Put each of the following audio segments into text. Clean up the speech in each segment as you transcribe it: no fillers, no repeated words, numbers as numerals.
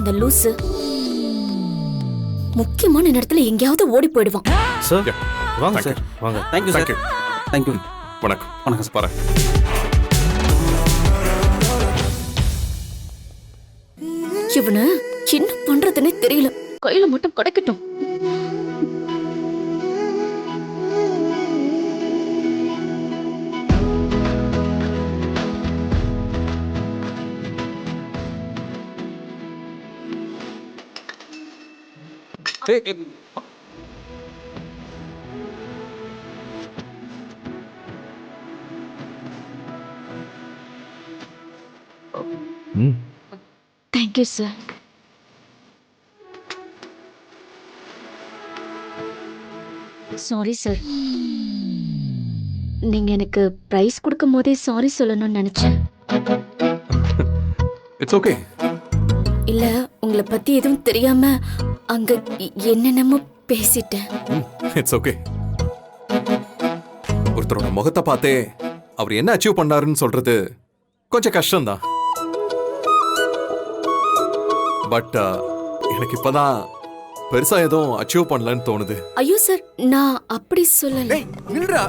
அந்த லூசு முக்கியமான நேரத்துல எங்கேயாவது ஓடி போயிடுவான். சார் வாங்க சார் வாங்க. Thank you sir. தேங்க்யூ. வணக்கம். வணக்கம் சார். வரேன். இவனு என்ன பண்றதுன்னே தெரியல. கையில மட்டும் கிடைக்கட்டும். Thank you sir. Sorry sir. நீங்க எனக்கு பிரைஸ் கொடுக்கும் போதே சாரி சொல்லணும்னு நினைச்சேன். It's okay. இல்ல உங்களை பத்தி எதுவும் தெரியாம அங்க என்னென்னமோ பேசிட்டேன். It's okay. ஒருத்தரோட முகத்தை பார்த்தே அவர் என்ன அச்சீவ் பண்ணாருன்னு சொல்றது கொஞ்சம் கஷ்டம்தான். பட் எனக்கு இப்பதான் பெருசா எதுவும் அச்சீவ் பண்ணலன்னு தோணுது. ஐயோ சார், நான் அப்படி சொல்லல. டேய் நில்றா.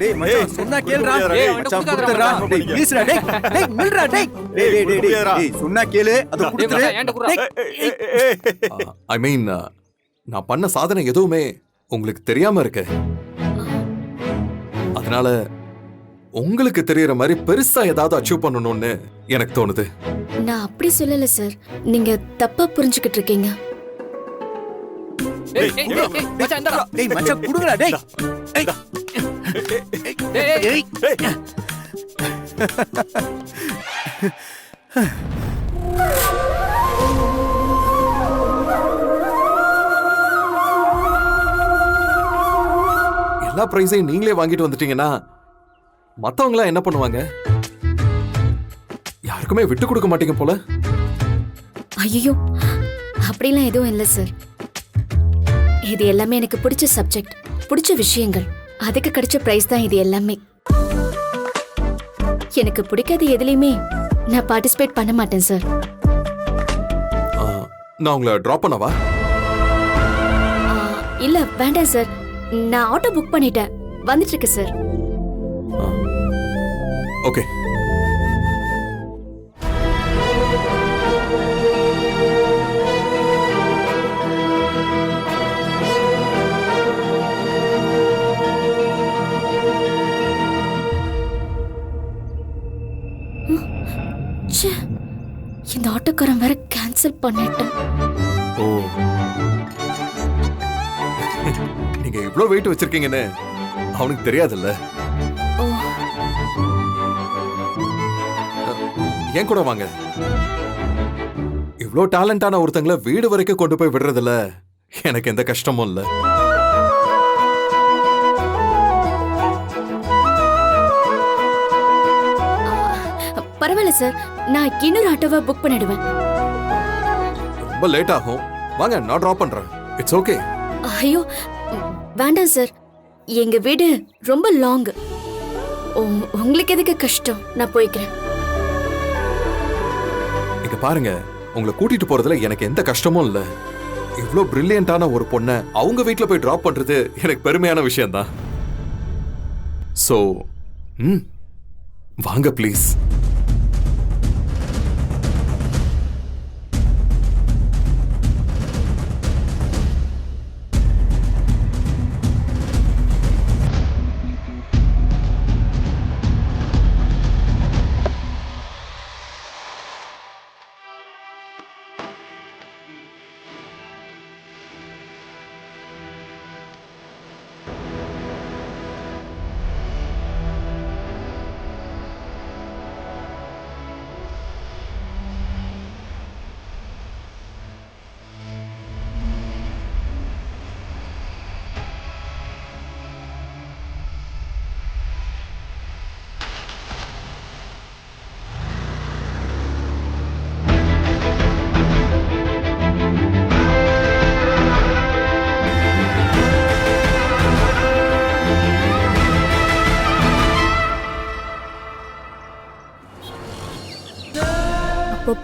டேய் மச்சான் சொன்னா கேளுடா. டேய் மச்சான் குடுறா. டேய் ப்ளீஸ்டா. டேய் நில்றா. டேய் டேய் சொன்னா கேளு. அது குடுத்துரு. ஐ மீன் நான் பண்ண சாதனை எதுவுமே உங்களுக்கு தெரியாம இருக்கு. அதனால உங்களுக்கு தெரியற மாதிரி பெருசா ஏதாவது அச்சீவ் பண்ணணும்னு எனக்கு தோணுது. நான் அப்படி சொல்லல சார். நீங்க தப்பா புரிஞ்சுக்கிட்டு இருக்கீங்க. டேய் மச்சான் இந்தடா. டேய் மச்சான் குடுங்கடா. டேய் டேய் டேய். எல்லா பிரைஸையும் நீங்களே வாங்கிட்டு வந்துட்டீங்கன்னா மத்தவங்களா என்ன பண்ணுவாங்க? யாருக்குமே விட்டு கொடுக்க மாட்டீங்க போல. ஐயோ அப்படிலாம் எதுவும் இல்லை சார். இது எல்லாமே எனக்கு பிடிச்ச சப்ஜெக்ட், பிடிச்ச விஷயங்கள். அதுக்கு கிடைச்ச பிரைஸ் தான் இது எல்லாமே. எனக்கு பிடிக்காத எதுலையுமே நான் பார்ட்டிசிபேட் பண்ண மாட்டேன் சார். நான் உங்களை டிராப் பண்ணவா? இல்ல வேண்டாம் சார். நான் ஆட்டோ புக் பண்ணிட்டேன், வந்துட்டு இருக்கு சார். ஓகே. இந்த ஆட்டோக்காரன் வேற கேன்சல் பண்ணிட்டான். ஓ, நீங்க இவ்ளோ வெயிட் வச்சிருக்கீங்கன்னு அவனுக்கு தெரியாதுல்ல. ஓ, ஏன் கூட வாங்க. இவ்ளோ டேலண்டான ஒருத்தங்களை வீடு வரைக்கும் கொண்டு போய் விடுறதுல எனக்கு எந்த கஷ்டமும் இல்ல. பரவாயில்ல சார். நான் இன்னொரு ஆட்டோவை புக் பண்ணிடுவேன். ரொம்ப லேட் ஆகும். வாங்க, நான் டிராப் பண்றேன். It's okay. ஐயோ வேண்டாம் சார். எங்க வீடு ரொம்ப லாங். உங்களுக்கு எதுக்கு கஷ்டம்? நான் போய்க்கிறேன். இங்க பாருங்க, உங்களை கூட்டிட்டு போறதுல எனக்கு எந்த கஷ்டமும் இல்ல. இவ்ளோ பிரில்லியண்டான ஒரு பொண்ணை அவங்க வீட்டுல போய் டிராப் பண்றது எனக்கு பெருமையான விஷயம் தான். சோ வாங்க ப்ளீஸ்.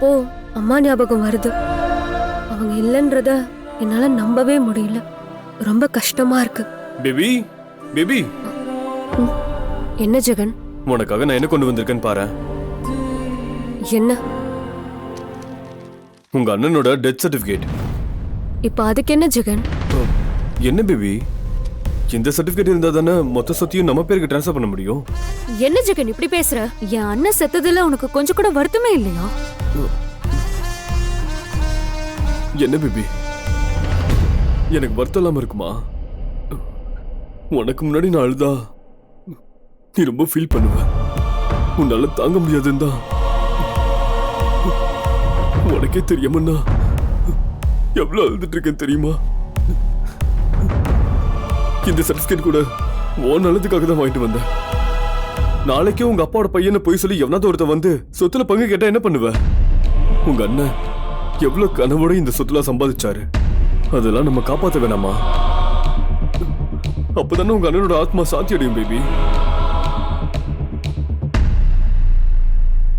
அப்போ அம்மா ஞாபகம் வருது. அவங்க இல்லைன்றத என்னால நம்பவே முடியல. ரொம்ப கஷ்டமா இருக்கு. பேபி பேபி என்ன ஜெகன்? உனக்காக நான் என்ன கொண்டு வந்திருக்கேன்னு பாரு. என்ன? உங்க அண்ணனோட டெத் சர்டிபிகேட். இப்ப அதுக்கு என்ன ஜெகன்? என்ன பேபி, இந்த சர்டிபிகேட் இருந்தா தானே மொத்த சொத்தையும் நம்ம பேருக்கு ட்ரான்ஸ்ஃபர் பண்ண முடியும். என்ன ஜெகன் இப்படி பேசுற? என் அண்ணன் செத்ததுல உனக்கு கொஞ்சம் கூட வருத்தமே இல்லையா? என்ன பேபி, எனக்கு வருத்தம் இல்லாம இருக்குமா? உனக்கு முன்னாடி நான் அழுதா நீ ரொம்ப ஃபீல் பண்ணுவ. உன்னால தாங்க முடியாதுன்னு தான் உனக்கே தெரியாமண்ணா எவ்வளவு அழுதுட்டு இருக்கேன் தெரியுமா? இந்த சர்டிபிகேட் கூட உன் நல்லதுக்காக தான் வாங்கிட்டு வந்தேன். நாளைக்கே உங்க அப்பாவோட பையனை போய் சொல்லி எவனாவது ஒருத்த வந்து சொத்துல பங்கு கேட்டா என்ன பண்ணுவ? உங்க அண்ணன் எவ்வளவு கனவோட இந்த சொத்துல சம்பாதிச்சாரு. அதெல்லாம் நம்ம காப்பாத்த வேணாமா? அப்பதானே உங்க அண்ணனோட ஆத்மா சாந்தி அடையும் பேபி.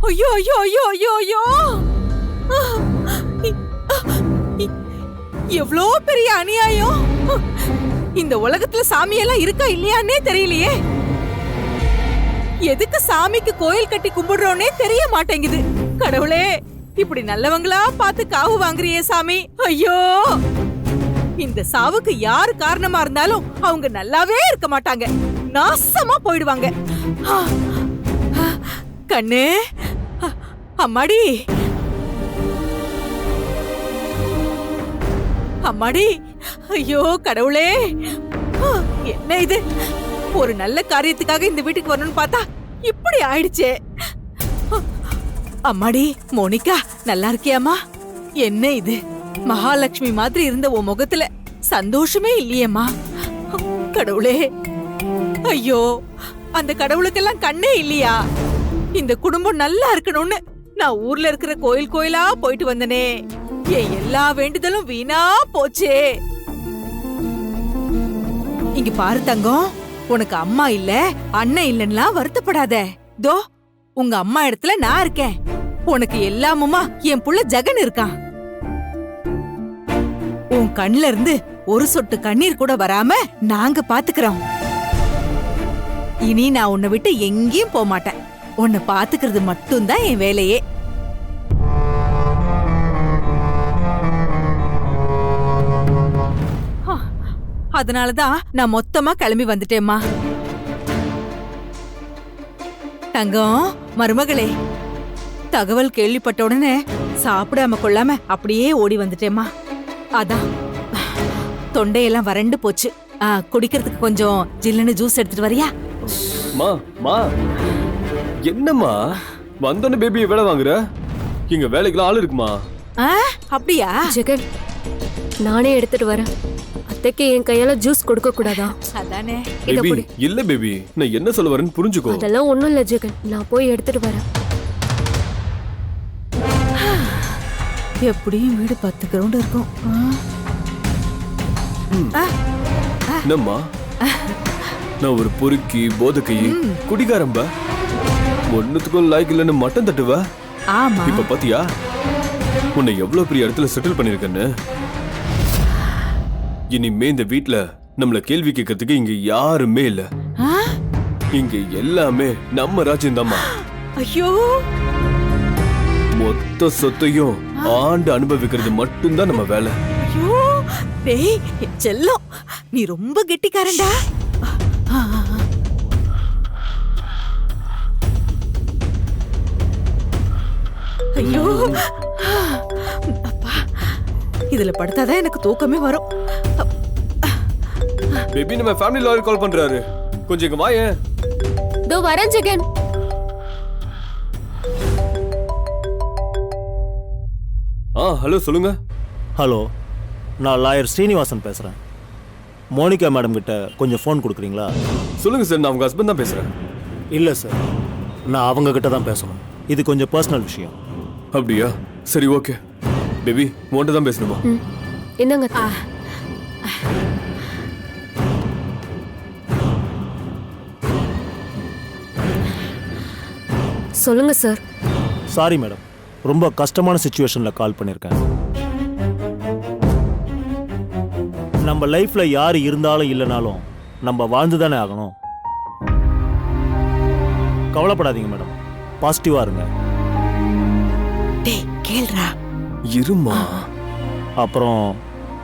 ஐயோ ஐயோ ஐயோ ஐயோ ஐயோ, எவ்வளோ பெரிய அநியாயம். இந்த உலகத்துல சாமியெல்லாம் இருக்கா இல்லையான்னே தெரியலையே. எதுக்கு சாமிக்கு கோயில் கட்டி கும்பிடுறோன்னே தெரிய மாட்டேங்குது. கடவுளே, இப்படி நல்லவங்களா பார்த்து காவு வாங்குறியே சாமி. ஐயோ, இந்த சாவுக்கு யாரு காரணமா இருந்தாலும் அவங்க நல்லாவே இருக்க மாட்டாங்க, நாசமா போயிடுவாங்க. கண்ணு, அம்மாடி அம்மாடி, ஐயோ கடவுளே, என்ன இது? ஒரு நல்ல காரியத்துக்காக இந்த வீட்டுக்கு வரணும்னு பார்த்தா இப்படி ஆயிடுச்சே. அம்மாடி மோனிகா, நல்லா இருக்கியாமா? என்ன இது, மகாலட்சுமி மாதிரி இருந்த உன் முகத்துல சந்தோஷமே இல்லையேம்மா. கடவுளே, ஐயோ, அந்த கடவுளுக்கெல்லாம் கண்ணே இல்லையா? இந்த குடும்பம் நல்லா இருக்கணும்னு நான் ஊர்ல இருக்கிற கோயில் கோயிலா போயிட்டு வந்தனே, என் எல்லா வேண்டுதலும் வீணா போச்சே. இங்க பாரு தங்கம், உனக்கு அம்மா இல்ல அண்ணன் இல்லன்னா வருத்தப்படாத. தோ உங்க அம்மா இடத்துல நான் இருக்கேன். உனக்கு எல்லாமுமா என் புள்ள ஜெகன் இருக்கான். உன் கண்ணுல இருந்து ஒரு சொட்டு கண்ணீர் கூட வராம நாங்க பாத்துக்கிறோம். இனி நான் உன்னை விட்டு எங்கேயும் போக மாட்டேன். உன்னை பாத்துக்கிறது மட்டும்தான் என் வேலையே. அதனாலதான் நான் மொத்தமா கிளம்பி வந்துட்டேம்மா. தங்கம் மருமகளே, தகவல் கேள்விப்பட்ட உடனே சாப்பிடாம கொள்ளாம அப்படியே ஓடி வந்துட்டேம்மா. அதான் தொண்டையெல்லாம் வறண்டு போச்சு. குடிக்கிறதுக்கு கொஞ்சம் ஜில்லுன்னு ஜூஸ் எடுத்துட்டு வரியா? மா மா, என்னம்மா வந்தோன்னு பேபியை வேலை வாங்குற? இங்க வேலைக்குலாம் ஆள் இருக்குமா? அப்படியா? ஜெகன், நானே எடுத்துட்டு வரேன். அத்தைக்கு என் கையால ஜூஸ் கொடுக்க கூடாதா? அதானே. பேபி இல்ல பேபி, நான் என்ன சொல்ல வரேன்னு புரிஞ்சுக்கோ. அதெல்லாம் ஒண்ணும் இல்ல ஜெகன், நான் போய் எடுத்துட்டு வரேன். எப்படியும் வீடு 10 கிரவுண்ட் இருக்கும். என்னம்மா, நான் ஒரு பொறுக்கி போதக்கை குடிகாரம்ப, ஒன்னுத்துக்கும் லாய்க்கு இல்லைன்னு மட்டம் தட்டுவ. ஆமா, இப்ப பாத்தியா உன்னை எவ்வளவு பெரிய இடத்துல செட்டில் பண்ணிருக்கேன்னு. இனிமே இந்த வீட்ல நம்மள கேள்வி கேட்கறதுக்கு இங்க யாருமே இல்ல. இங்க எல்லாமே நம்ம ராஜ்யம் தாம்மா. ஐயோ, மொத்த சொத்தையும் ஆண்டு அனுபவிக்கிறது மட்டும்தான் நம்ம வேலை. ஐயோ டேய் என் செல்லம், நீ ரொம்ப கெட்டிக்காரன்டா. ஐயோ அப்பா, இதுல படுத்தாதான் எனக்கு தூக்கமே வரும். பேபி, நம்ம ஃபேமிலி லாயர் கால் பண்றாரு, கொஞ்சம் இங்க வாயேன். தோ வரேன் ஜெகன். ஹலோ சொல்லுங்க. ஹலோ, நான் லாயர் ஸ்ரீனிவாசன் பேசுகிறேன். மோனிகா மேடம் கிட்ட கொஞ்சம் ஃபோன் கொடுக்குறீங்களா? சொல்லுங்க சார், நான் உங்க ஹஸ்பண்ட் தான் பேசுறேன். இல்லை சார், நான் அவங்க கிட்ட தான் பேசணும். இது கொஞ்சம் பர்சனல் விஷயம். அப்படியா? சரி, ஓகே. பேபி, உன்கிட்ட தான் பேசணுமா? என்னங்க? சொல்லுங்க சார். சாரி மேடம், ரொம்ப கஷ்டமான சுச்சுவேஷனில் கால் பண்ணியிருக்கேன். நம்ம லைஃப்பில் யார் இருந்தாலும் இல்லைனாலும் நம்ம வாழ்ந்து தானே ஆகணும். கவலைப்படாதீங்க மேடம், பாசிட்டிவாக இருங்க. டேய் கேள்றா. இருமா. அப்புறம்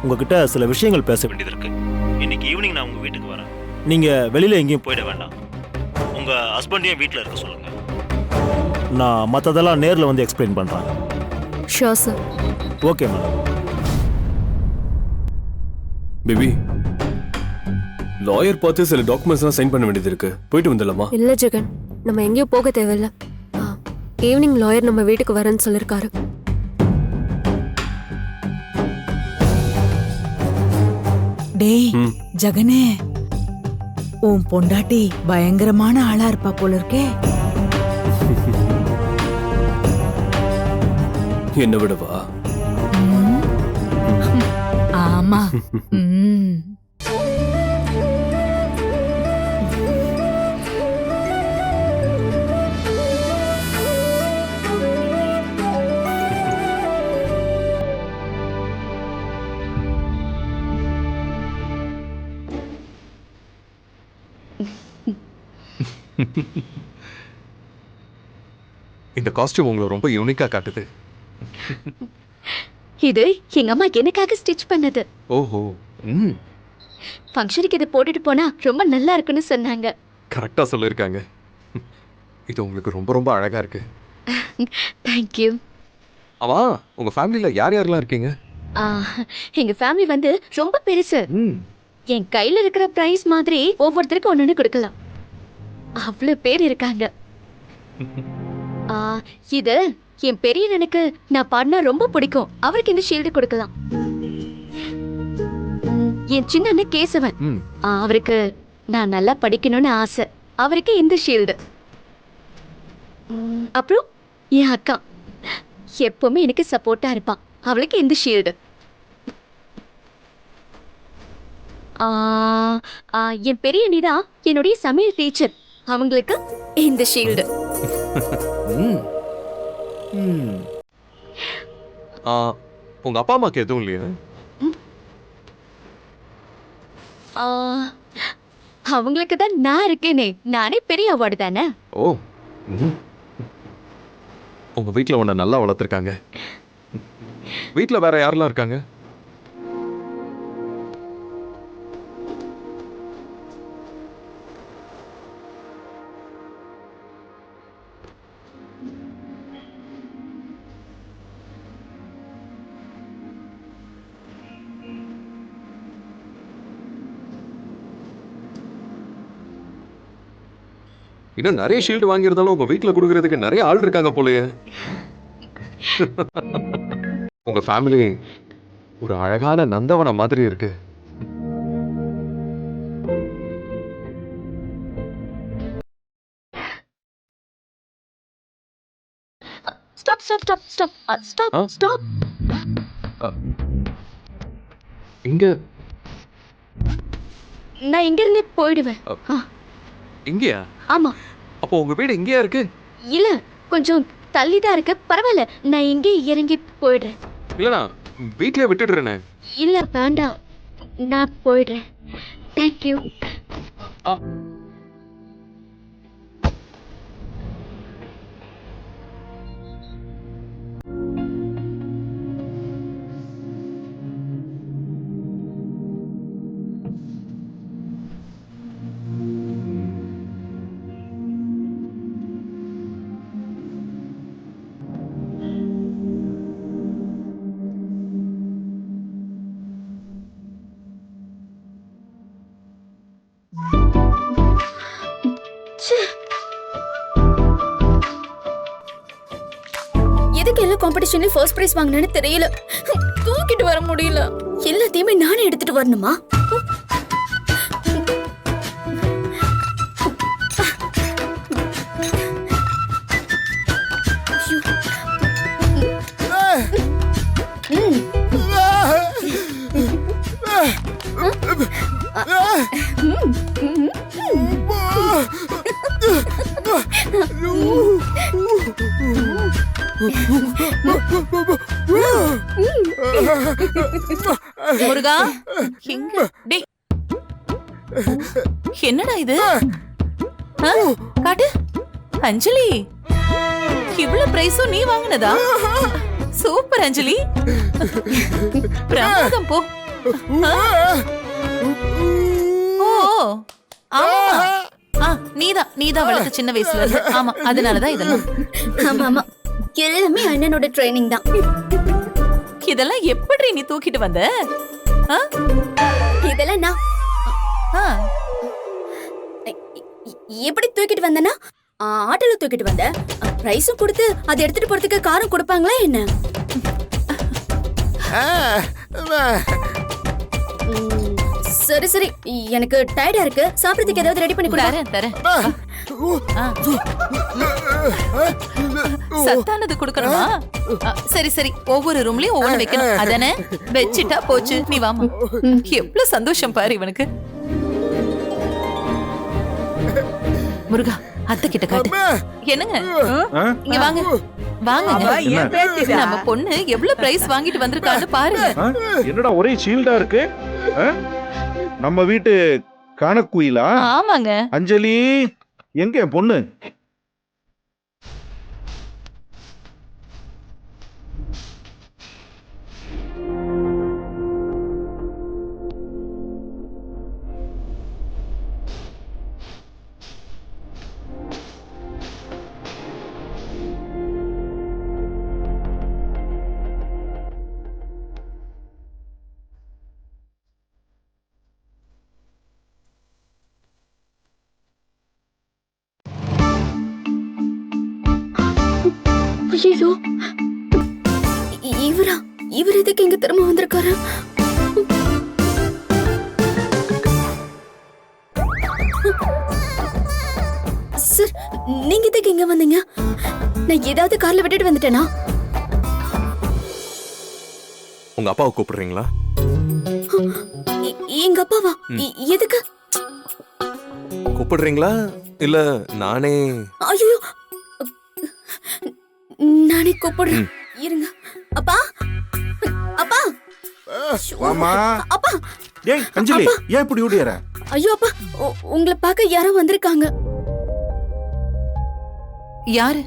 உங்ககிட்ட சில விஷயங்கள் பேச வேண்டியது இருக்கு. இன்னைக்கு ஈவினிங் நான் உங்கள் வீட்டுக்கு வரேன். நீங்கள் வெளியில் எங்கேயும் போயிட வேண்டாம். உங்கள் ஹஸ்பண்டையும் வீட்டில் இருக்க சொல்லுங்கள். நான் மற்றதெல்லாம் நேரில் வந்து எக்ஸ்பிளைன் பண்ணுறேன். Sure sir. Okay madam. Baby, lawyer பார்த்து சில டாக்குமெண்ட்ஸ்லாம் சைன் பண்ண வேண்டியது இருக்கு. போயிட்டு வந்துடலாமா? இல்ல ஜெகன், நம்ம எங்கேயும் போக தேவையில்ல. ஈவினிங் லாயர் நம்ம வீட்டுக்கு வரேன்னு சொல்லிருக்காரு. டேய் ஜெகனே, உன் பொண்டாட்டி பயங்கரமான ஆளா இருப்பா போல இருக்கே. என்ன விடவா? ஆமா. இந்த காஸ்டியூம் உங்களை ரொம்ப யூனிக்கா காட்டுது. இது எங்க அம்மா எனக்காக ஸ்டிச் பண்ணது. ஓஹோ. ம், ஃபங்க்ஷனுக்கு இதை போட்டுட்டு போனா ரொம்ப நல்லா இருக்குன்னு சொன்னாங்க. கரெக்டா சொல்லியிருக்காங்க. இது உங்களுக்கு ரொம்ப ரொம்ப அழகா இருக்கு. தேங்க்யூ. ஆமா, உங்க ஃபேமிலியில யார் யாரெல்லாம் இருக்கீங்க? எங்க ஃபேமிலி வந்து ரொம்ப பெருசு. ம், என் கையில இருக்கிற பிரைஸ் மாதிரி ஒவ்வொருத்தருக்கும் ஒன்னொன்னு கொடுக்கலாம். அவ்வளவு பேர் இருக்காங்க. இது என் பெரியண்ணனுக்கு நான் பாடினா ரொம்ப பிடிக்கும். அவருக்கு இந்த ஷீல்டு கொடுக்கலாம். என் சின்ன அண்ணன் கேசவன், ம். அவருக்கு நான் நல்லா படிக்கணும்னு ஆசை. அவருக்கு இந்த ஷீல்டு. அப்புறம் என் அக்கா எப்பவுமே எனக்கு சப்போர்ட்டா இருப்பான். அவளுக்கு இந்த ஷீல்டு. என் பெரிய அண்ணிதா என்னுடைய சமையல் டீச்சர். அவங்களுக்கு இந்த ஷீல்டு. ம். ம். உங்க அப்பா அம்மாக்கு எதுவும் இல்லையா? அவங்களுக்கு தான் நான் இருக்கேனே. நானே பெரிய அவார்டு தானே. ஓ. ம். உங்க வீட்டில் உன்னை நல்லா வளர்த்துருக்காங்க. வீட்டில் வேற யாரெல்லாம் இருக்காங்க? இன்னும் நிறைய ஷீல்டு வாங்கியிருந்தாலும் உங்க வீட்டில் கொடுக்கறதுக்கு நிறைய ஆள் இருக்காங்க போலயே. உங்க ஃபேமிலி ஒரு அழகான நந்தவனம் மாதிரி இருக்கு. Stop stop stop stop stop ஆ? ஸ்டாப். இங்க நான் இங்க இருந்தே போயிடுவேன். இங்கயா? ஆமா. அப்போ உங்க வீடு இங்கேயா இருக்கு? இல்ல, கொஞ்சம் தள்ளிதான் இருக்கு. பரவாயில்ல, நான் இங்கே இறங்கி போயிடுறேன். இல்லனா வீட்லயே விட்டுடுறேனே. இல்ல வேண்டாம், நான் போயிடுறேன். தேங்க்யூ. எதுக்கு எல்லா காம்படிஷன்லயும் ஃபர்ஸ்ட் பிரைஸ் வாங்கினேன்னு தெரியல. தூக்கிட்டு வர முடியல. எல்லாத்தையுமே நானே எடுத்துட்டு வரணுமா? முருகா எங்க டேய் என்னடா இது ஆ? காட்டு அஞ்சலி இவ்வளவு பிரைஸும் நீ வாங்கினதா சூப்பர் அஞ்சலி பிரமாதம் போ ஆ? ஓ ஆமா நீதான் வளர்த்த சின்ன வயசுல இருந்து ஆமா அதனாலதான் இதெல்லாம் ஆமா ஆமா எல்லாமே அண்ணனோட ட்ரைனிங் தான். இதெல்லாம் எப்படி நீ தூக்கிட்டு வந்த ஆ? இதெல்லாம் நான் ஆ. எப்படி தூக்கிட்டு வந்தேன்னா ஆட்டோல தூக்கிட்டு வந்தேன். பிரைஸும் கொடுத்து அதை எடுத்துட்டு போறதுக்கு காரும் கொடுப்பாங்களா என்ன? சரி சரி எனக்கு டயர்டா இருக்கு. சாப்பிடுறதுக்கு ஏதாவது ரெடி பண்ணி கொடு. தரேன் சத்தானது கொடுக்கணுமா? சரி சரி ஒவ்வொரு ரூம்லயும் ஒவ்வொன்னு வைக்கணும் அதானே? வச்சிட்டா போச்சு. நீ வாமா. எவ்வளவு சந்தோஷம் பாரு இவனுக்கு. முருகா அத்தை கிட்ட காட்டு. என்னங்க இங்க வாங்க வாங்க. நம்ம பொண்ணு எவ்வளவு பிரைஸ் வாங்கிட்டு வந்திருக்கான்னு பாருங்க. என்னடா ஒரே ஷீல்டா இருக்கு? நம்ம வீட்டு காணக்குயிலா? ஆமாங்க. அஞ்சலி எங்க என் பொண்ணு? ஐயோ இவர் எதுக்கு இங்க திரும்ப வந்திருக்காரு? சார் நீங்க எதுக்கு இங்க வந்தீங்க? நான் ஏதாவது கார்ல விட்டுட்டு வந்துட்டேனா? உங்க அப்பாவை கூப்பிடுறீங்களா? எங்க அப்பாவா? எதுக்கு கூப்பிடுறீங்களா இல்ல நானே? ஐயோ நானே கூப்பிடுறேன் இருங்க. அப்பா அப்பா வாமா. அப்பா. ஏய் அஞ்சலி ஏன் இப்படி ஓடியற? ஐயோ அப்பா உங்களை பார்க்க யாரோ வந்திருக்காங்க. யாரு?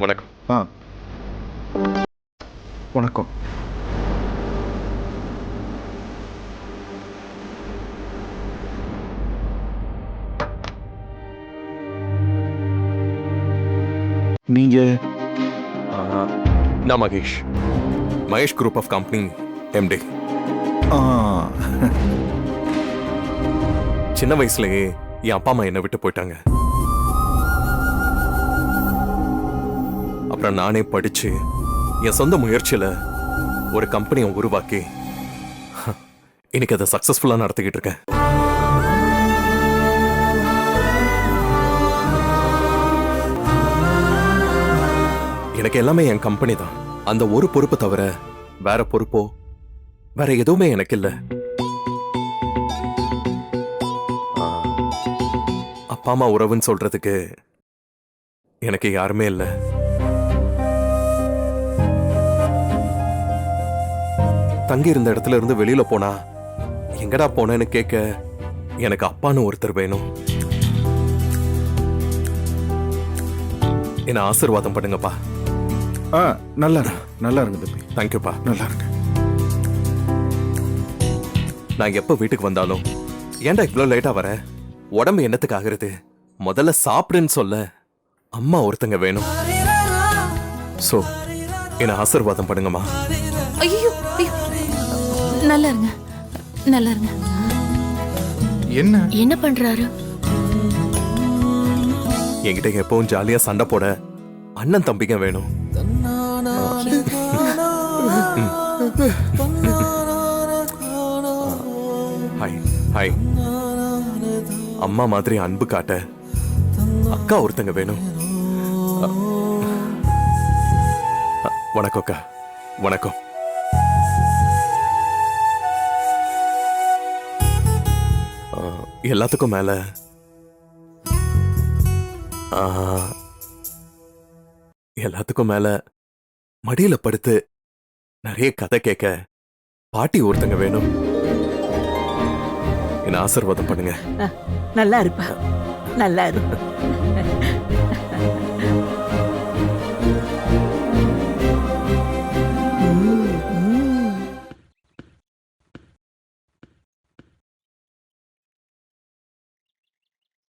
வணக்கம். வணக்கம். நீங்க? நான் Mahesh group of company MD. சின்ன வயசுலயே என் அப்பா அம்மா என்னை விட்டு போயிட்டாங்க. அப்புறம் நானே படிச்சு என் சொந்த முயற்சியில ஒரு கம்பெனியை உருவாக்கி இன்னைக்கு அதை சக்சஸ்ஃபுல்லா நடத்திக்கிட்டு இருக்கேன். எனக்கு எல்லாமே என் கம்பெனி தான். அந்த ஒரு பொறுப்பு தவிர வேற பொறுப்போ வேற எதுவுமே எனக்கு இல்ல. அப்பா அம்மா உறவுன்னு சொல்றதுக்கு எனக்கு யாருமே இல்ல. தங்கி இருந்த இடத்துல இருந்து வெளியில போனா எங்கடா போனேன்னு கேட்க எனக்கு அப்பான்னு ஒருத்தர் வேணும். என்ன ஆசீர்வாதம் பண்ணுங்கப்பா. நல்லா இருங்க தம்பி. தேங்க்யூப்பா. நல்லா இருங்க. நான் எப்ப வீட்டுக்கு வந்தாலும் ஏன்டா இவ்வளவு லேட்டா வர, உடம்பு என்னத்துக்கு ஆகுறது, முதல்ல சாப்பிடுன்னு சொல்ல அம்மா ஒருத்தங்க வேணும். சோ என்ன ஆசீர்வாதம் பண்ணுங்கம்மா. ஐயோ நல்லா இருங்க நல்லா இருங்க. என்ன என்ன பண்றாரு? என்கிட்ட எப்பவும் ஜாலியா சண்டை போட அண்ணன் தம்பிங்க வேணும். Hi hi. அம்மா மாதிரி அன்பு காட்ட அக்கா ஒருத்தங்க வேணும். வணக்கம் அக்கா. வணக்கம். எல்லாத்துக்கும் மேல எல்லாத்துக்கும் மேல மடியில படுத்து நிறைய கதை கேட்க பாட்டி ஒருத்தங்க வேணும். என்ன ஆசீர்வாதம் பண்ணுங்க. நல்லா இருப்பா, நல்லா இரு.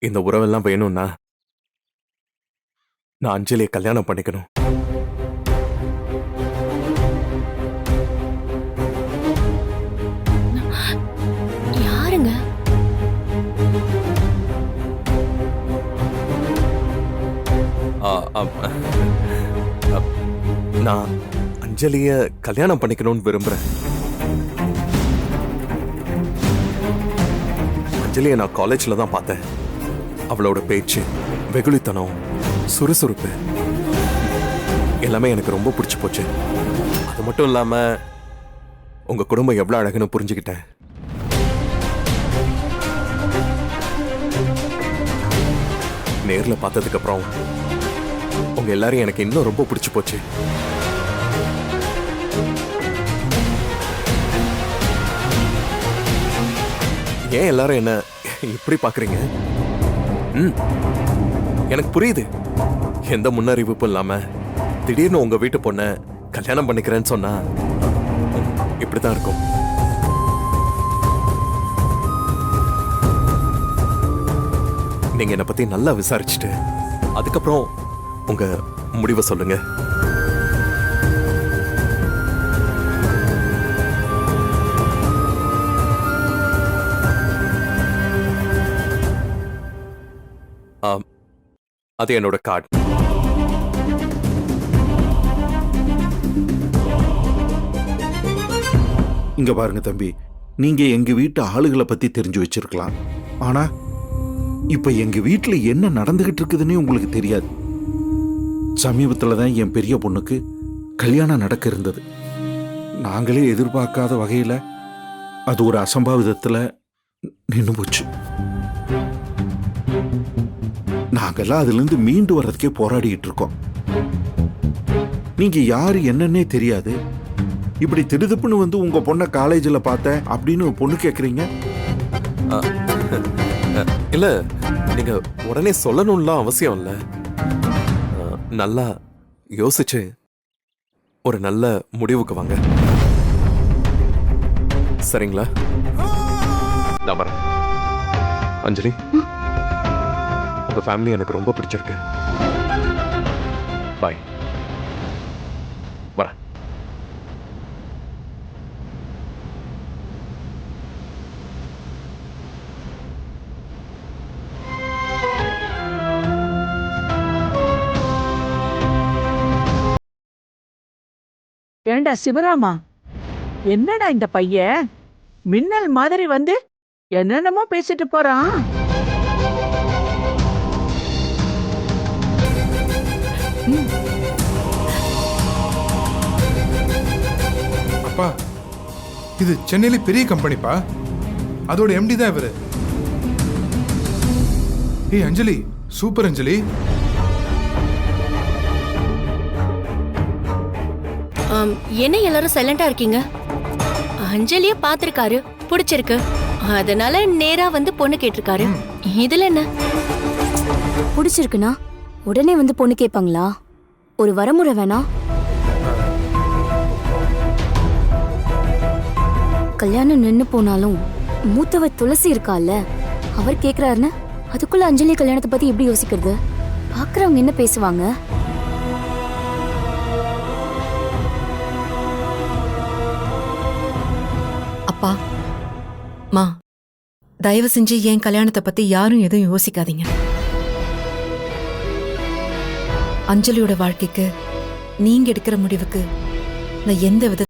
இந்த உறவெல்லாம் வேணும்னா நான் அஞ்சலியை கல்யாணம் பண்ணிக்கணும். யாருங்க? நான் அஞ்சலிய கல்யாணம் பண்ணிக்கணும்னு விரும்புறேன். அஞ்சலிய நான் காலேஜ்ல தான் பார்த்தேன். அவளோட பேச்சு, வெகுளித்தனம், சுறுசுறுப்பு எல்லாமே எனக்கு ரொம்ப பிடிச்சு போச்சு. அது மட்டும் இல்லாம உங்க குடும்பம் எவ்வளவு அழகுன்னு புரிஞ்சுக்கிட்டேன். நேர்ல பார்த்ததுக்கு அப்புறம் உங்க எல்லாரும் எனக்கு இன்னும் ரொம்ப பிடிச்சு போச்சு. ஏன் எல்லாரும் என்ன இப்படி பாக்குறீங்க? எனக்கு புரியுது. எந்த முன்னறிவிப்பும் இல்லாம திடீர்னு உங்க வீட்டு பொண்ண கல்யாணம் பண்ணிக்கிறேன்னு சொன்னா இப்படிதான் இருக்கும். நீங்க என்னை பத்தி நல்லா விசாரிச்சுட்டு அதுக்கப்புறம் உங்க முடிவை சொல்லுங்க. அது என்னோட கார்டு. இங்க பாருங்க தம்பி, நீங்க எங்க வீட்டு ஆளுகளை பத்தி தெரிஞ்சு வச்சிருக்கலாம். ஆனா இப்ப எங்க வீட்டுல என்ன நடந்துகிட்டு இருக்குதுன்னே உங்களுக்கு தெரியாது. சமீபத்துல தான் என் பெரிய பொண்ணுக்கு கல்யாணம் நடக்க இருந்தது. நாங்களே எதிர்பார்க்காத வகையில அது ஒரு அசம்பாவிதத்துல நின்னு போச்சு. நாங்கெல்லாம் அதுல இருந்து மீண்டு வர்றதுக்கே போராடிட்டு இருக்கோம். நீங்க யாரு என்னன்னே தெரியாது, இப்படி திடுதுப்புன்னு வந்து உங்க பொண்ணை காலேஜில் பார்த்தேன் அப்படின்னு பொண்ணு கேக்குறீங்க. இல்ல, நீங்க உடனே சொல்லணும்லாம் அவசியம் இல்ல. நல்லா யோசிச்சு ஒரு நல்ல முடிவுக்கு வாங்க. சரிங்களா? நான் வரேன். அஞ்சலி, உங்க ஃபேமிலி எனக்கு ரொம்ப பிடிச்சிருக்கு. பாய். வரேன். ஏண்டா சிவராமா, என்னடா இந்த பையன் மின்னல் மாதிரி வந்து என்னென்னமோ பேசிட்டு போறான். அப்பா, இது சென்னையில பெரிய கம்பெனிப்பா. அதோட எம்டி தான் இவரு. ஏய் அஞ்சலி, சூப்பர் அஞ்சலி. என்ன எல்லாரும் சைலண்டா இருக்கீங்க? அஞ்சலிய பாத்திருக்காரு, பிடிச்சிருக்கு, அதனால நேரா வந்து பொண்ணு கேட்டிருக்காரு. இதுல என்ன? பிடிச்சிருக்குன்னா உடனே வந்து பொண்ணு கேட்பாங்களா? ஒரு வரமுறை வேணா? கல்யாணம் நின்னு போனாலும் மூத்தவ துளசி இருக்கால, அவர் கேக்குறாருன்னு அதுக்குள்ள அஞ்சலி கல்யாணத்தை பத்தி எப்படி யோசிக்கிறது? பாக்குறவங்க என்ன பேசுவாங்க? அப்பா, மா, தயவு செஞ்சு என் கல்யாணத்தை பத்தி யாரும் எதுவும் யோசிக்காதீங்க. அஞ்சலியோட வாழ்க்கைக்கு நீங்க எடுக்கிற முடிவுக்கு நான் எந்த வித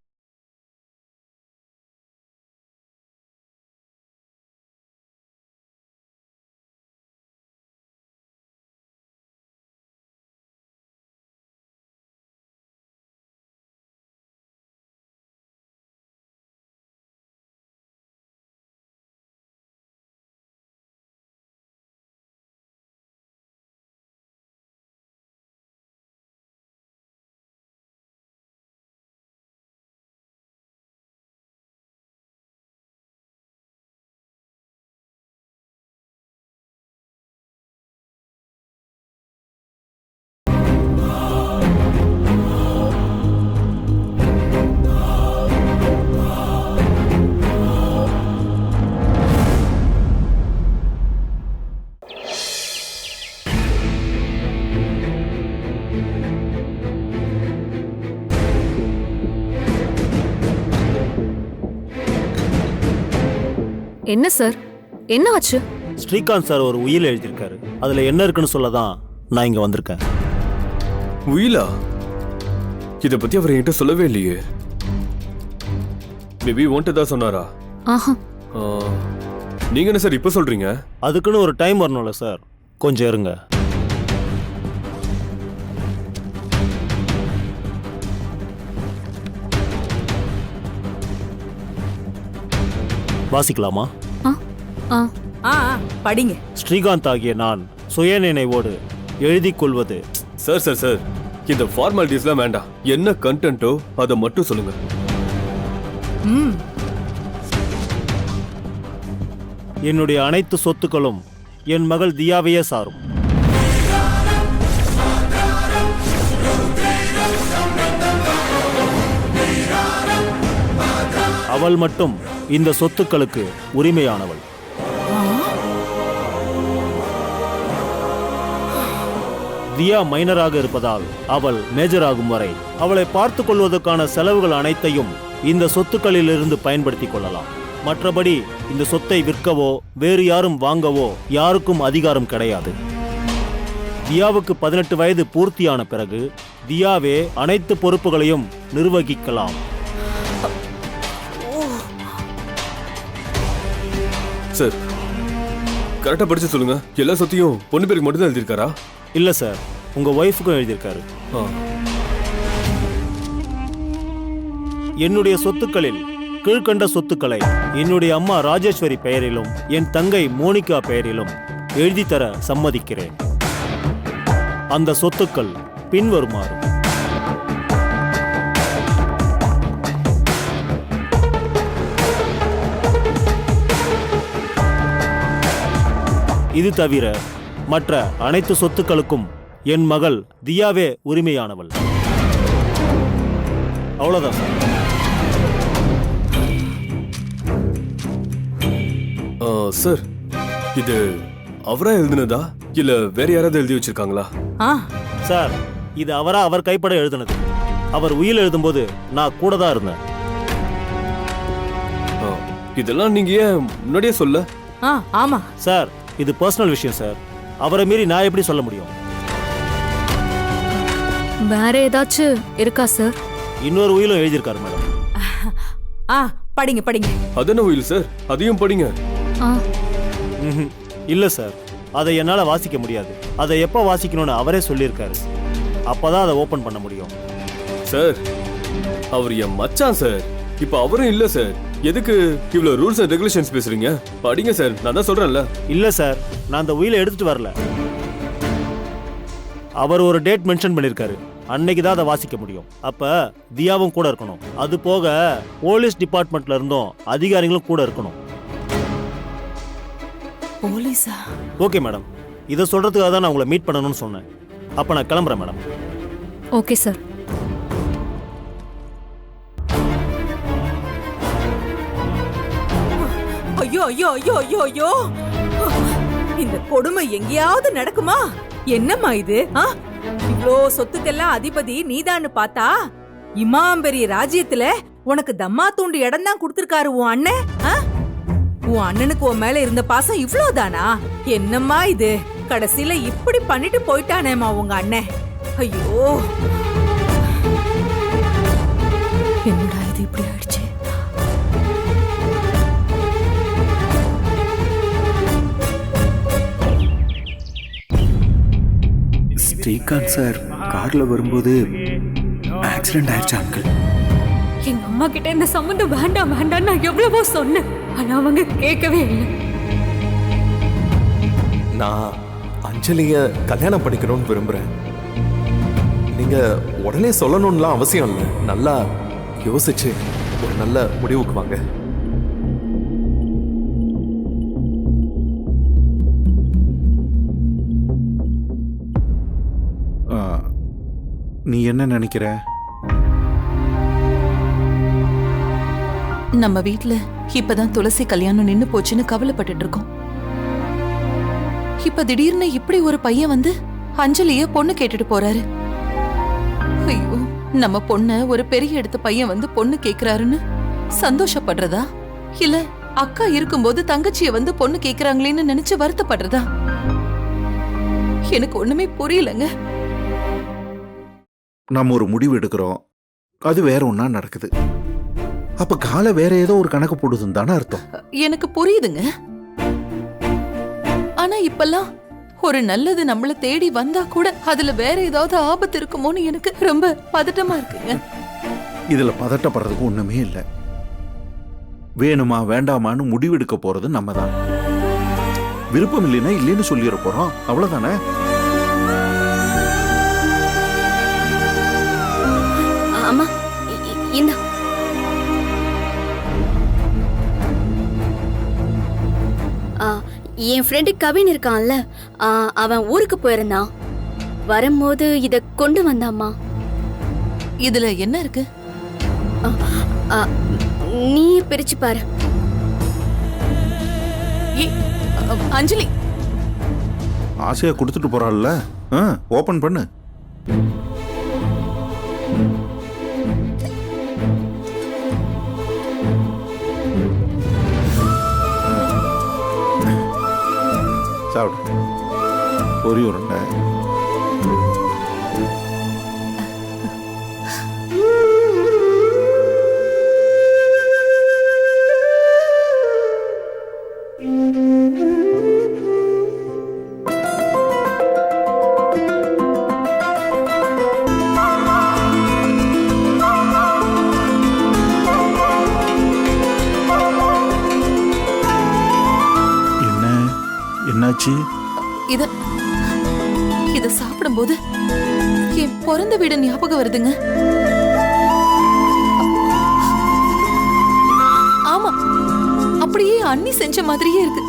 என்ன சார், என்ன ஆச்சு? ஸ்ரீகாந்த் சார் ஒரு உயில் எழுதியிருக்காரு. அதுல என்ன இருக்குன்னு சொல்லதான் நான் இங்க வந்திருக்கேன். உயிலா? இத பத்தி அவர் என்கிட்ட சொல்லவே இல்லையே. மேபி உன்கிட்ட தான் சொன்னாரா? ஆஹா. நீங்க என்ன சார் இப்ப சொல்றீங்க? அதுக்குன்னு ஒரு டைம் வரணும்ல சார், கொஞ்சம் இருங்க. வாசிக்கலாமா? படிங்க. ஸ்ரீகாந்த் ஆகிய நான் சுயநினைவோடு எழுதிக் கொள்வது. சார் சார் சார், இந்த ஃபார்மாலிட்டிஸ்லாம் வேண்டாம். என்ன கண்டென்ட்டோ அதை மட்டும் சொல்லுங்க. என்னுடைய அனைத்து சொத்துக்களும் என் மகள் தியாவையே சாரும். அவள் மட்டும் இந்த சொத்துக்களுக்கு உரிமையானவள். தியா மைனராக இருப்பதால் அவள் மேஜராகும் வரை அவளை பார்த்துக் கொள்வதற்கான செலவுகள் அனைத்தையும் இந்த சொத்துக்களில் இருந்து பயன்படுத்திக் கொள்ளலாம். மற்றபடி இந்த சொத்தை விற்கவோ வேறு யாரும் வாங்கவோ யாருக்கும் அதிகாரம் கிடையாது. தியாவுக்கு 18 வயது பூர்த்தியான பிறகு தியாவே அனைத்து பொறுப்புகளையும் நிர்வகிக்கலாம். சார், கரெக்டா படிச்சு சொல்லுங்க. எல்லா சொத்தையும் பொண்ணு பேருக்கு மட்டும் தான் எழுதியிருக்காரா? இல்ல சார், உங்க ஒய்ஃபுக்கும் எழுதியிருக்காரு. என்னுடைய சொத்துக்களில் கீழ்கண்ட சொத்துக்களை என்னுடைய அம்மா ராஜேஸ்வரி பெயரிலும் என் தங்கை மோனிகா பெயரிலும் எழுதி தர சம்மதிக்கிறேன். அந்த சொத்துக்கள் பின்வருமாறு: இது தவிர மற்ற அனைத்து சொத்துக்களுக்கும் என் மகள் தியாவே உரிமையானவள். அவ்வளவுதான் சார். சார், இது அவரா எழுதுனதா இல்ல வேற யாராவது எழுதி வச்சிருக்காங்களா? சார், இது அவரா அவர் கைப்பட எழுதுனது. அவர் உயில் எழுதும்போது நான் கூட தான் இருந்தேன். இதெல்லாம் நீங்க ஏன் முன்னாடியே சொல்ல? ஆமா சார், இது பர்சனல் விஷயம் சார். அவரை மீறி நான் எப்படி சொல்ல முடியும்? வேற ஏதாச்சும் இருக்கா சார்? இன்னொரு உயிலும் எழுதியிருக்காரு மேடம். படிங்க படிங்க. அது என்ன உயில் சார்? அதையும் படிங்க. இல்ல சார், அதை என்னால வாசிக்க முடியாது. அதை எப்ப வாசிக்கணும்னு அவரே சொல்லியிருக்காரு. அப்பதான் அதை ஓபன் பண்ண முடியும். சார், அவர் என் மச்சான் சார். இப்ப அவரும் இல்ல சார். எதுக்கு இவ்வளவு ரூல்ஸ் அண்ட் ரெகுலேஷன்ஸ் பேசுறீங்க? படிங்க சார், நான் தான் சொல்றேன்ல. இல்ல சார், நான் அந்த உயிலை எடுத்துட்டு வரல. அவர் ஒரு டேட் மென்ஷன் பண்ணிருக்காரு. அன்னைக்கு தான் அதை வாசிக்க முடியும். அப்ப தியாவும் கூட இருக்கணும். அது போக போலீஸ் டிபார்ட்மெண்ட்ல இருந்தும் அதிகாரிகளும் கூட இருக்கணும். போலீஸா? ஓகே மேடம், இதை சொல்றதுக்காக தான் நான் உங்களை மீட் பண்ணணும்னு சொன்னேன். அப்ப நான் கிளம்புறேன் மேடம். Okay sir. ஐயோ ஐயோ ஐயோ ஐயோ ஐயோ, இந்த கொடுமை எங்கேயாவது நடக்குமா? என்னம்மா இது? இவ்ளோ சொத்துக்கெல்லாம் அதிபதி நீதான்னு பார்த்தா இமாம் பெரிய ராஜ்யத்துல உனக்கு தம்மா தூண்டு இடம் தான் கொடுத்திருக்காரு உன் அண்ணன். உன் அண்ணனுக்கு உன் மேல இருந்த பாசம் இவ்ளோதானா? என்னம்மா இது? கடைசியில இப்படி பண்ணிட்டு போயிட்டானேமா உங்க அண்ணன். ஐயோ, என்னடா இது இப்படி ஆயிடுச்சு? ஸ்ரீகாந்த் சார் கார்ல வரும்போது ஆக்சிடென்ட் ஆயிடுச்சு அங்கிள். எங்க அம்மா கிட்ட இந்த சம்மந்தம் வேண்டாம் வேண்டாம்னு நான் எவ்வளவோ சொன்னேன். ஆனா அவங்க கேட்கவே இல்லை. நான் அஞ்சலிய கல்யாணம் பண்ணிக்கணும்னு விரும்புறேன். நீங்க உடனே சொல்லணும்லாம் அவசியம் இல்லை. நல்லா யோசிச்சு ஒரு நல்ல முடிவுக்கு வாங்க. நீ என்ன நினைக்கிற? நம்ம வீட்ல இப்பதான் துளசி கல்யாணம் நின்னு போச்சுன்னு கவலைப்பட்டுட்டு இருக்கோம். இப்ப திடீர்னு இப்படி ஒரு பையன் வந்து அஞ்சலிய பொண்ணு கேட்டுட்டு போறாரு. ஐயோ, நம்ம பொண்ண ஒரு பெரிய இடத்து பையன் வந்து பொண்ணு கேக்குறாருன்னு சந்தோஷப்படுறதா, இல்ல அக்கா இருக்கும்போது தங்கச்சிய வந்து பொண்ணு கேக்குறாங்களேன்னு நினைச்சு வருத்தப்படுறதா? எனக்கு ஒண்ணுமே புரியலங்க. நம்ம ஒரு முடிவு எடுக்கிறோம், அது வேற ஒண்ணா நடக்குது. அப்ப காலை வேற ஏதோ ஒரு கணக்கு போடுதுன்னு தானே அர்த்தம். எனக்கு புரியுதுங்க. ஆனா இப்பெல்லாம் ஒரு நல்லது நம்மள தேடி வந்தா கூட அதுல வேற ஏதாவது ஆபத்து இருக்குமோன்னு எனக்கு ரொம்ப பதட்டமா இருக்குங்க. இதுல பதட்டப்படுறதுக்கு ஒண்ணுமே இல்லை. வேணுமா வேண்டாமான்னு முடிவெடுக்க போறது நம்ம தான். விருப்பம் இல்லைன்னா இல்லைன்னு சொல்லிட போறோம், அவ்வளவுதானே. அம்மா, இந்த என் ஃப்ரெண்டு கவின் இருக்கான்ல, அவன் ஊருக்கு போயிருந்தான். வரும்போது இத கொண்டு வந்தாம்மா. இதுல என்ன இருக்கு? நீ பிரிச்சு பாரு. அஞ்சலி ஆசையா கொடுத்துட்டு போறாள்ல, ஓபன் பண்ணு. சாப்பிடு. பொரி உருண்டை. என்னாச்சு? இத சாப்பிடும்போது என் பிறந்த வீடு ஞாபகம் வருதுங்க. ஆமா, அப்படியே அண்ணி செஞ்ச மாதிரியே இருக்கு.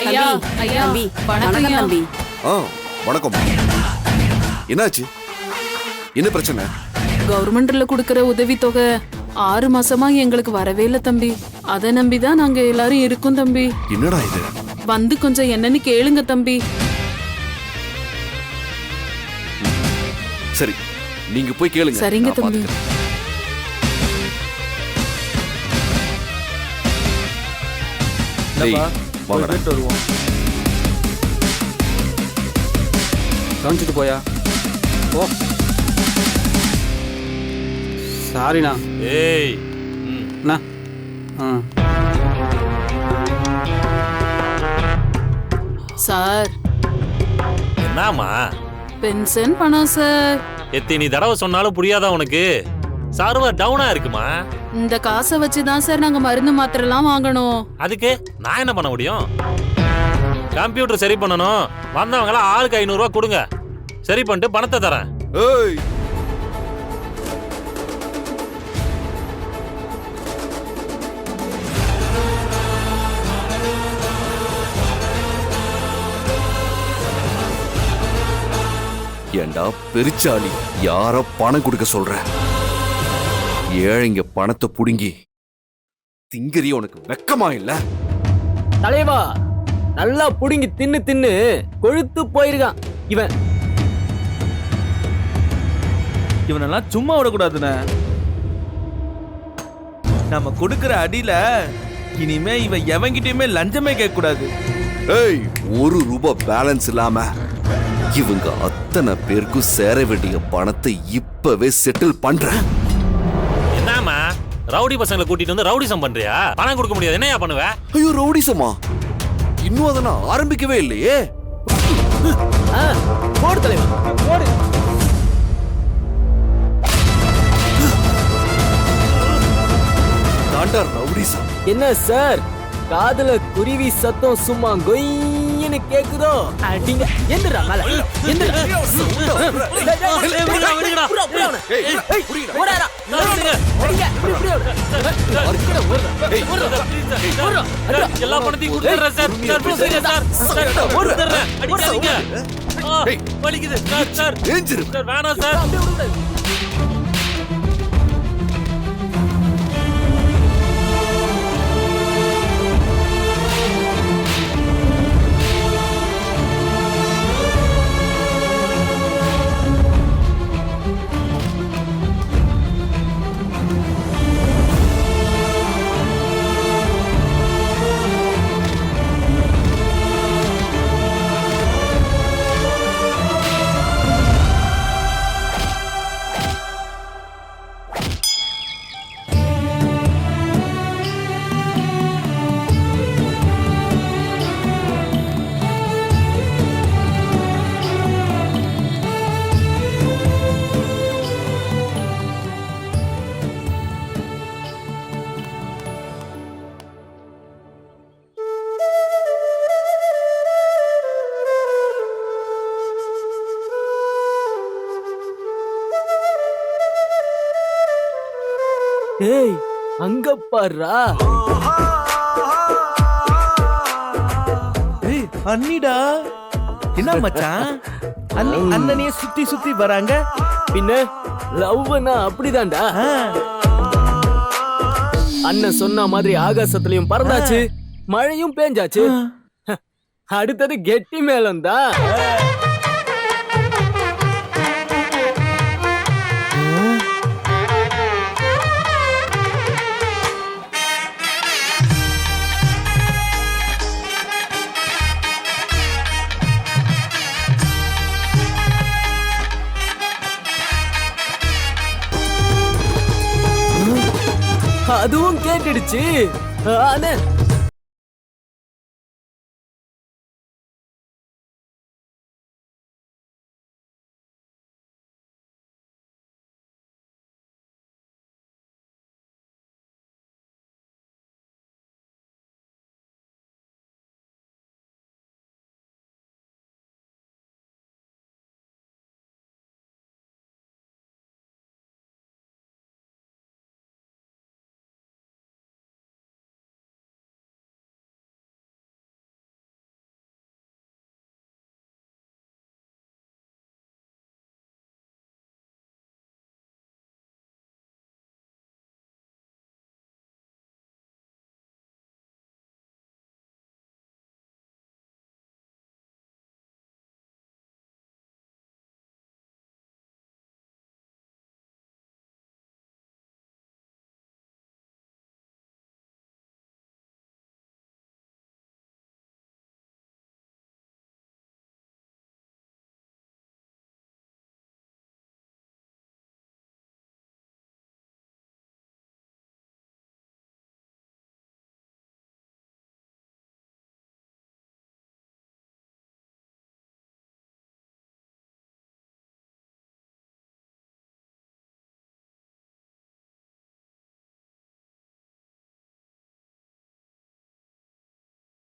ஐயா, ஐயா, வணக்கம் தம்பி. வணக்கம். என்னாச்சு? என்ன பிரச்சனை? கவர்மெண்ட்ல கொடுக்கற உதவி தொகை 6 மாசமா எங்களுக்கு வரவே இல்ல தம்பி. அதை நம்பிதான் நாங்க எல்லாரும் இருக்கோம் தம்பி. என்னடா இது? வந்து கொஞ்சம் என்னன்னு கேளுங்க தம்பி. சரி, நீங்க போய் கேளுங்க. சரிங்க தம்பி. கவனிச்சுட்டு போயா. ஓ சாரிண்ணா. ஏய் அண்ணா. சார், என்னம்மா? பென்ஷன் பணம் சார். எத்தனை தடவை சொன்னாலும் புரியாதா உனக்கு? சர்வர் டவுனா இருக்குமா? இந்த காசை வச்சுதான் சார் நாங்க மருந்து மாத்திரைலாம் வாங்கணும். அதுக்கு நான் என்ன பண்ண முடியும்? கம்ப்யூட்டர் சரி பண்ணணும். வந்தவங்கள ஆளுக்கு 500 ரூபாய் கொடுங்க, சரி பண்ணிட்டு பணத்தை தரேன். ஏய், ஏண்டா பெருச்சாளி, யார பணம் கொடுக்க சொல்ற? ஏழைங்க பணத்தை புடுங்கி திங்கறிய உனக்கு வெக்கமா இல்ல? தலைவா, நல்லா புடுங்கி தின்னு தின்னு கொழுத்து போயிருக்கான் இவன். இவனெல்லாம் சும்மா விடக்கூடாதுண்ணே. நம்ம கொடுக்கிற அடியில இனிமே இவன் எவங்கிட்டயுமே லஞ்சமே கேட்க கூடாது. ஏய், ₹1 பேலன்ஸ் இல்லாம இவங்க அத்தனை பேருக்கும் சேர வேண்டிய பணத்தை இப்பவே செட்டில் பண்றேன். என்னமா ரவுடி பசங்களை கூட்டிட்டு வந்து ரவுடிசம் பண்றியா? பணம் கொடுக்க முடியாது, என்னையா பண்ணுவ? ஐயோ, ரவுடிசமா? இன்னும் அதை நான் ஆரம்பிக்கவே இல்லையே. போடு தலைவா, போடு. தாண்டா ரவுடிசம். என்ன சார், காதுல குருவி சத்தம் சும்மா கொய்ன்னு கேக்குதோ? அடிங்க. எந்திரா மேல, எந்திரா. எல்லா பணத்தையும் கொடுத்துறேன் சார். வலிக்குது சார். வேணாம் சார். ஏய், அங்க பாருடா. ஏய், அண்ணிடா. என்ன மச்சான், அண்ணனையே சுத்தி சுத்தி வராங்க. பின்ன லவ்னா அப்படிதான்டா. அண்ணன் சொன்ன மாதிரி ஆகாசத்துலயும் பறந்தாச்சு, மழையும் பேஞ்சாச்சு. அடுத்தது கெட்டி மேளம் தான். அதுவும் கேட்டுடுச்சு.